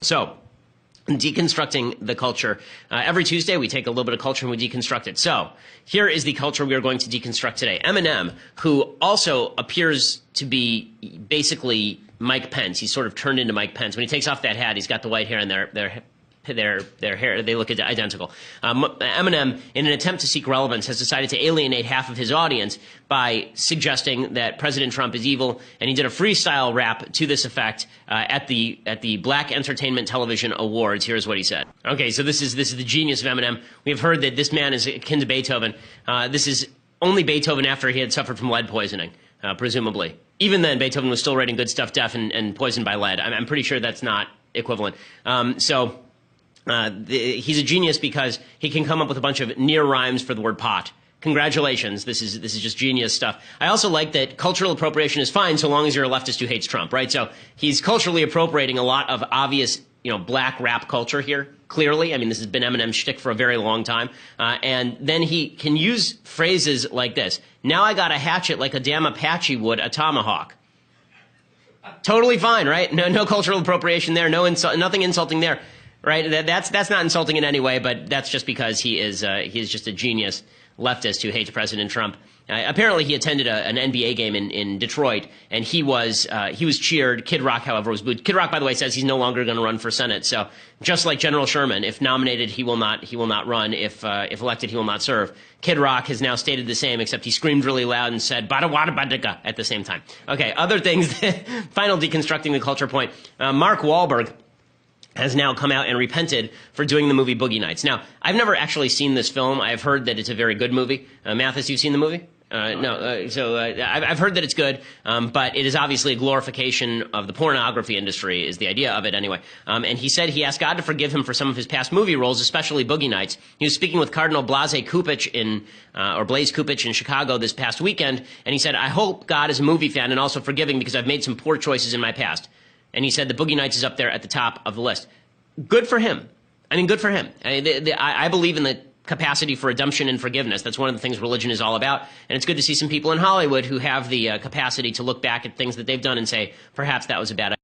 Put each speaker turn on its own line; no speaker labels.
So, deconstructing the culture. Every Tuesday, we take a little bit of culture and we deconstruct it. So, here is the culture we are going to deconstruct today. Eminem, who also appears to be basically Mike Pence. He's sort of turned into Mike Pence. When he takes off that hat, he's got the white hair and their hair, they look identical. Eminem, in an attempt to seek relevance, has decided to alienate half of his audience by suggesting that President Trump is evil, and he did a freestyle rap to this effect at the Black Entertainment Television Awards. Here's what he said. Okay, so this is the genius of Eminem. We have heard that this man is akin to Beethoven. This is only Beethoven after he had suffered from lead poisoning, presumably. Even then, Beethoven was still writing good stuff, deaf and poisoned by lead. I'm pretty sure that's not equivalent. He's a genius because he can come up with a bunch of near rhymes for the word pot. Congratulations, this is just genius stuff. I also like that cultural appropriation is fine so long as you're a leftist who hates Trump, right? So he's culturally appropriating a lot of obvious, black rap culture here, clearly. I mean, this has been Eminem's shtick for a very long time. And then he can use phrases like this. Now I got a hatchet like a damn Apache would a tomahawk. Totally fine, right? No cultural appropriation there, nothing insulting there. Right, that's not insulting in any way, but that's just because he is just a genius leftist who hates President Trump. Apparently, he attended an NBA game in Detroit, and he was cheered. Kid Rock, however, was booed. Kid Rock, by the way, says he's no longer going to run for Senate. So just like General Sherman, if nominated, he will not run. If elected, he will not serve. Kid Rock has now stated the same, except he screamed really loud and said "Bada wada badika" at the same time. Okay, other things. Final deconstructing the culture point. Mark Wahlberg has now come out and repented for doing the movie Boogie Nights. Now, I've never actually seen this film. I've heard that it's a very good movie. Mathis, you've seen the movie? I've heard that it's good, but it is obviously a glorification of the pornography industry, is the idea of it anyway. And he said he asked God to forgive him for some of his past movie roles, especially Boogie Nights. He was speaking with Cardinal Blaise Kupich Blaise Kupich in Chicago this past weekend, and he said, I hope God is a movie fan and also forgiving because I've made some poor choices in my past. And he said the Boogie Nights is up there at the top of the list. Good for him. I mean, good for him. I believe in the capacity for redemption and forgiveness. That's one of the things religion is all about. And it's good to see some people in Hollywood who have the capacity to look back at things that they've done and say, perhaps that was a bad idea.